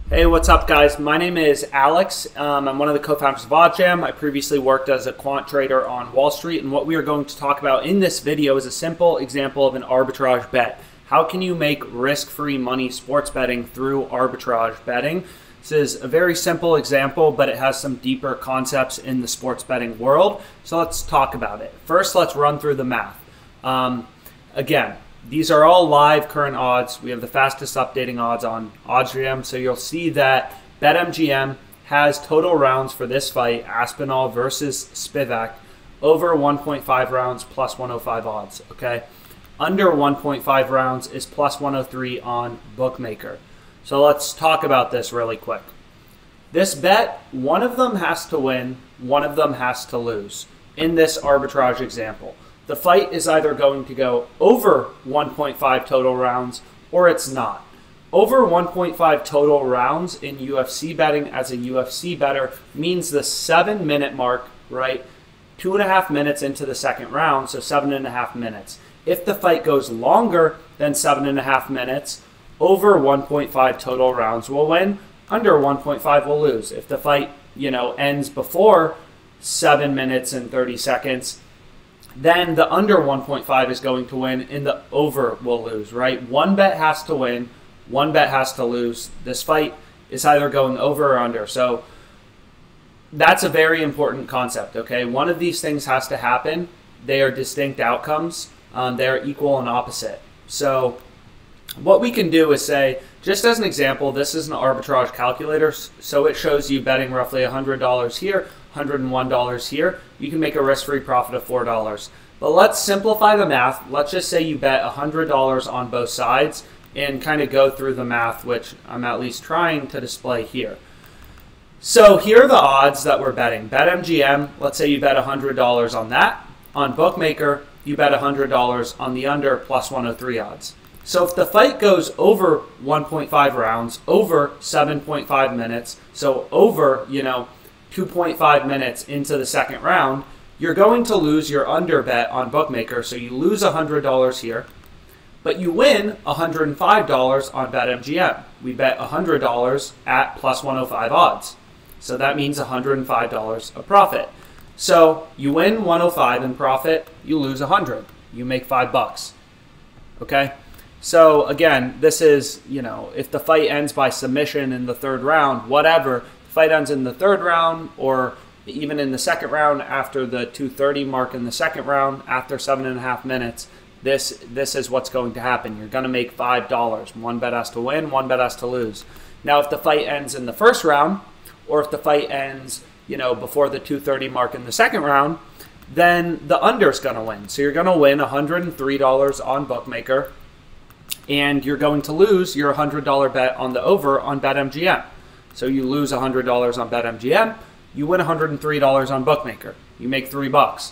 Hey, what's up, guys? My name is Alex. I'm one of the co-founders of OddsJam. I previously worked as a quant trader on Wall Street, and what we are going to talk about in this video is a simple example of an arbitrage bet. How can you make risk-free money sports betting through arbitrage betting? This is a very simple example, but it has some deeper concepts in the sports betting world. So let's talk about it. First, let's run through the math. Again, these are all live current odds. We have the fastest updating odds on OddsJam. So you'll see that BetMGM has total rounds for this fight, Aspinall versus Spivak, over 1.5 rounds plus 105 odds. Okay, under 1.5 rounds is plus 103 on BookMaker. So let's talk about this really quick. This bet, one of them has to win, one of them has to lose in this arbitrage example. The fight is either going to go over 1.5 total rounds or it's not. Over 1.5 total rounds in UFC betting as a UFC bettor means the 7-minute mark, right? 2.5 minutes into the second round, so 7.5 minutes. If the fight goes longer than 7.5 minutes, over 1.5 total rounds will win, under 1.5 will lose. If the fight, ends before 7 minutes and 30 seconds, then the under 1.5 is going to win and the over will lose, right? One bet has to win, one bet has to lose. This fight is either going over or under. So that's a very important concept, okay? One of these things has to happen. They are distinct outcomes. They're equal and opposite. So what we can do is say, just as an example, this is an arbitrage calculator. So it shows you betting roughly $100 here, $101 here. You can make a risk-free profit of $4. But let's simplify the math. Let's just say you bet $100 on both sides and kind of go through the math, which I'm at least trying to display here. So here are the odds that we're betting. BetMGM, let's say you bet $100 on that. On BookMaker, you bet $100 on the under plus 103 odds. So if the fight goes over 1.5 rounds, over 7.5 minutes, so over, 2.5 minutes into the second round, you're going to lose your under bet on BookMaker. So you lose $100 here, but you win $105 on BetMGM. We bet $100 at plus 105 odds. So that means $105 of profit. So you win 105 in profit, you lose 100. You make $5. Okay? So again, this is, if the fight ends by submission in the third round, whatever, the fight ends in the third round or even in the second round after the 2:30 mark in the second round, after 7.5 minutes, this is what's going to happen. You're going to make $5. One bet has to win, one bet has to lose. Now, if the fight ends in the first round or if the fight ends, before the 2:30 mark in the second round, then the under is going to win. So you're going to win $103 on BookMaker, and you're going to lose your $100 bet on the over on BetMGM. So you lose $100 on BetMGM, you win $103 on BookMaker. You make $3.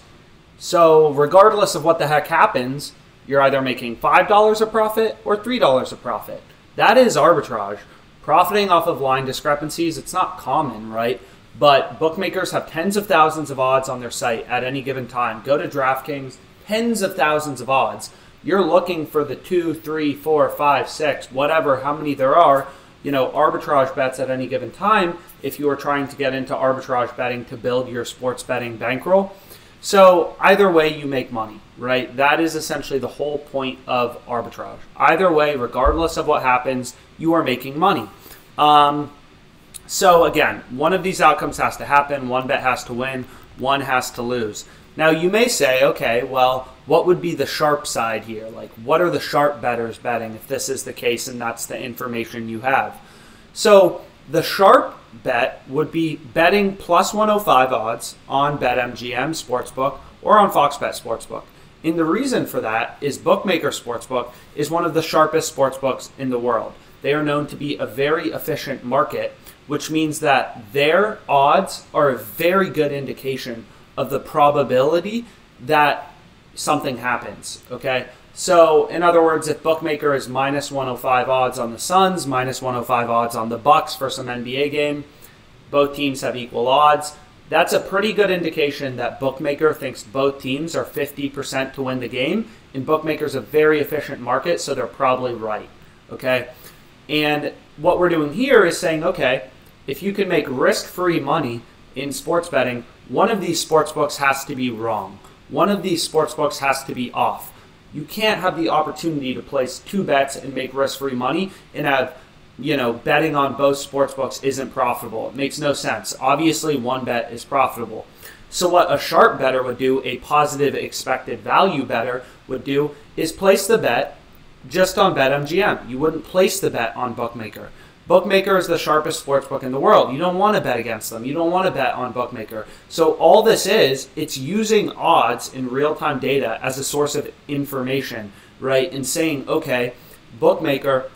So regardless of what the heck happens, you're either making $5 of profit or $3 of profit. That is arbitrage. Profiting off of line discrepancies, it's not common, right? But bookmakers have tens of thousands of odds on their site at any given time. Go to DraftKings, tens of thousands of odds. You're looking for the 2, 3, 4, 5, 6, whatever, how many there are, arbitrage bets at any given time if you are trying to get into arbitrage betting to build your sports betting bankroll. So either way, you make money, right? That is essentially the whole point of arbitrage. Either way, regardless of what happens, you are making money. So again, one of these outcomes has to happen. One bet has to win. One has to lose. Now you may say, okay, well, what would be the sharp side here? Like, what are the sharp bettors betting if this is the case and that's the information you have? So the sharp bet would be betting plus 105 odds on BetMGM Sportsbook or on Fox Bet Sportsbook. And the reason for that is BookMaker Sportsbook is one of the sharpest sportsbooks in the world. They are known to be a very efficient market, which means that their odds are a very good indication of the probability that something happens, okay? So, in other words, if BookMaker is minus 105 odds on the Suns, minus 105 odds on the Bucks for some NBA game, both teams have equal odds, that's a pretty good indication that BookMaker thinks both teams are 50% to win the game, and BookMaker's a very efficient market, so they're probably right, okay? And what we're doing here is saying, okay, if you can make risk-free money in sports betting, one of these sports books has to be wrong. One of these sports books has to be off. You can't have the opportunity to place two bets and make risk-free money and have, betting on both sports books isn't profitable. It makes no sense. Obviously, one bet is profitable. So what a sharp bettor would do, a positive expected value bettor would do, is place the bet just on BetMGM. You wouldn't place the bet on Bookmaker. Bookmaker is the sharpest sportsbook in the world. You don't want to bet against them. You don't want to bet on Bookmaker. So all this is, it's using odds in real-time data as a source of information, right? And saying, okay, Bookmaker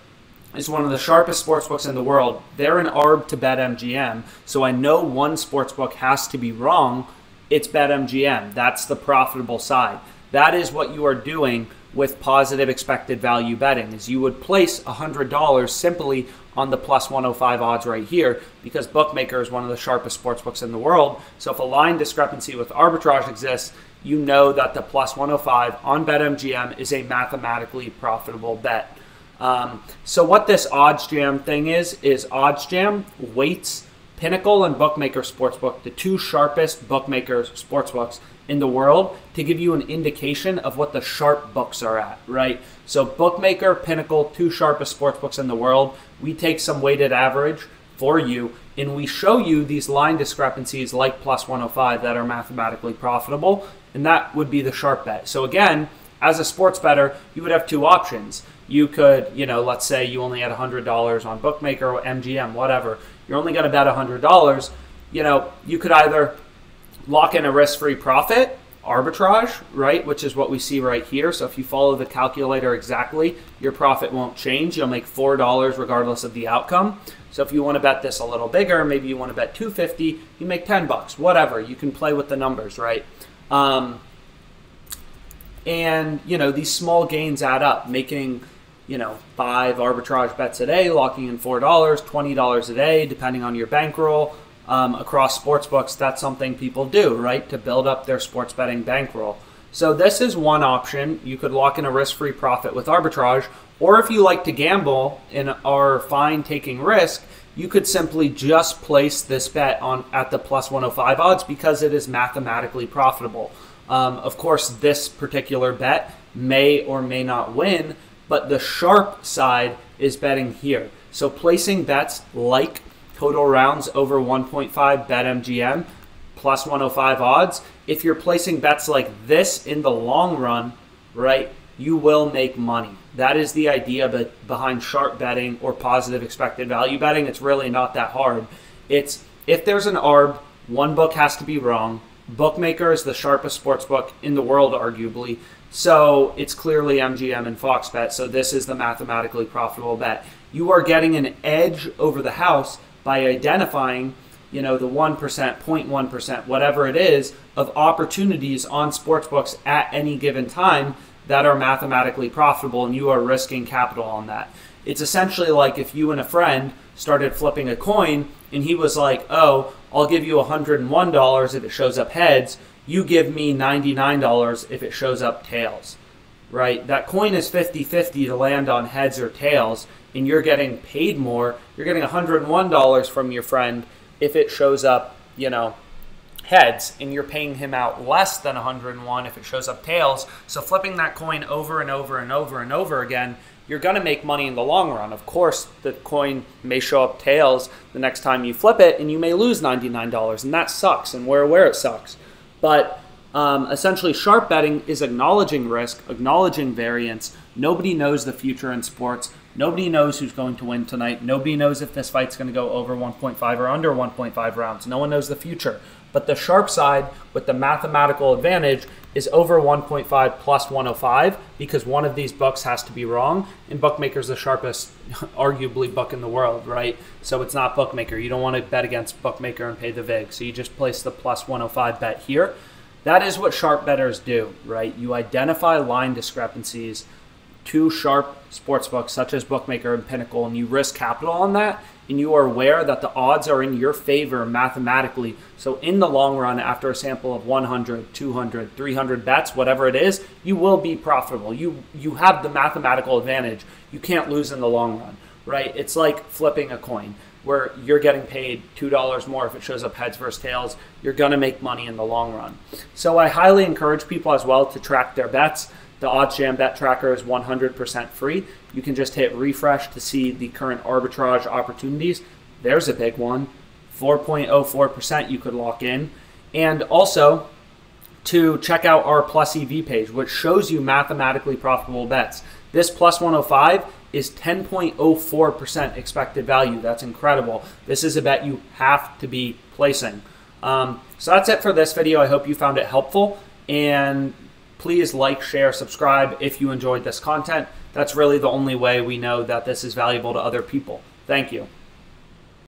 is one of the sharpest sportsbooks in the world. They're an arb to BetMGM. So I know one sportsbook has to be wrong. It's BetMGM. That's the profitable side. That is what you are doing with positive expected value betting, is you would place $100 simply on the plus 105 odds right here, because Bookmaker is one of the sharpest sportsbooks in the world. So if a line discrepancy with arbitrage exists, you know that the plus 105 on BetMGM is a mathematically profitable bet. So what this OddsJam thing is OddsJam weights Pinnacle and Bookmaker Sportsbook, the two sharpest bookmaker sportsbooks in the world, to give you an indication of what the sharp books are at, right? So Bookmaker, Pinnacle, two sharpest sportsbooks in the world. We take some weighted average for you, and we show you these line discrepancies like plus 105 that are mathematically profitable, and that would be the sharp bet. So again, as a sports bettor, you would have two options. You could, let's say you only had $100 on Bookmaker or MGM, whatever. You're only going to bet $100. You could either lock in a risk-free profit, arbitrage, right, which is what we see right here. So if you follow the calculator exactly, your profit won't change. You'll make $4 regardless of the outcome. So if you want to bet this a little bigger, maybe you want to bet $250, you make $10, whatever. You can play with the numbers, right? And, these small gains add up, making 5 arbitrage bets a day, locking in $4, $20 a day, depending on your bankroll. Across sportsbooks, that's something people do, right, to build up their sports betting bankroll. So this is one option. You could lock in a risk-free profit with arbitrage, or if you like to gamble and are fine taking risk, you could simply just place this bet on at the plus 105 odds because it is mathematically profitable. Of course, this particular bet may or may not win, but the sharp side is betting here. So placing bets like total rounds over 1.5 BetMGM plus 105 odds, if you're placing bets like this in the long run, right, you will make money. That is the idea behind sharp betting or positive expected value betting. It's really not that hard. It's if there's an arb, one book has to be wrong. Bookmaker is the sharpest sports book in the world, arguably. So it's clearly MGM and Fox Bet. So this is the mathematically profitable bet. You are getting an edge over the house by identifying, the 1%, 0.1%, whatever it is, of opportunities on sportsbooks at any given time that are mathematically profitable, and you are risking capital on that. It's essentially like if you and a friend started flipping a coin and he was like, oh, I'll give you $101 if it shows up heads. You give me $99 if it shows up tails, right? That coin is 50-50 to land on heads or tails, and you're getting paid more. You're getting $101 from your friend if it shows up, heads, and you're paying him out less than 101 if it shows up tails. So flipping that coin over and over and over and over again, you're going to make money in the long run. Of course, the coin may show up tails the next time you flip it, and you may lose $99, and that sucks, and we're aware it sucks. But essentially, sharp betting is acknowledging risk, acknowledging variance. Nobody knows the future in sports. Nobody knows who's going to win tonight. Nobody knows if this fight's going to go over 1.5 or under 1.5 rounds. No one knows the future. But the sharp side with the mathematical advantage is over 1.5 plus 105 because one of these books has to be wrong. And Bookmaker's the sharpest, arguably, book in the world, right? So it's not Bookmaker. You don't want to bet against Bookmaker and pay the vig. So you just place the plus 105 bet here. That is what sharp bettors do, right? You identify line discrepancies to sharp sportsbooks such as Bookmaker and Pinnacle, and you risk capital on that, and you are aware that the odds are in your favor mathematically. So in the long run, after a sample of 100, 200, 300 bets, whatever it is, you will be profitable. You have the mathematical advantage. You can't lose in the long run. right? It's like flipping a coin where you're getting paid $2 more if it shows up heads versus tails. You're going to make money in the long run. So I highly encourage people as well to track their bets. The OddsJam bet tracker is 100% free. You can just hit refresh to see the current arbitrage opportunities. There's a big one, 4.04% you could lock in. And also to check out our plus EV page, which shows you mathematically profitable bets. This plus 105 is 10.04% expected value. That's incredible. This is a bet you have to be placing. So that's it for this video. I hope you found it helpful. And please like, share, subscribe if you enjoyed this content. That's really the only way we know that this is valuable to other people. Thank you.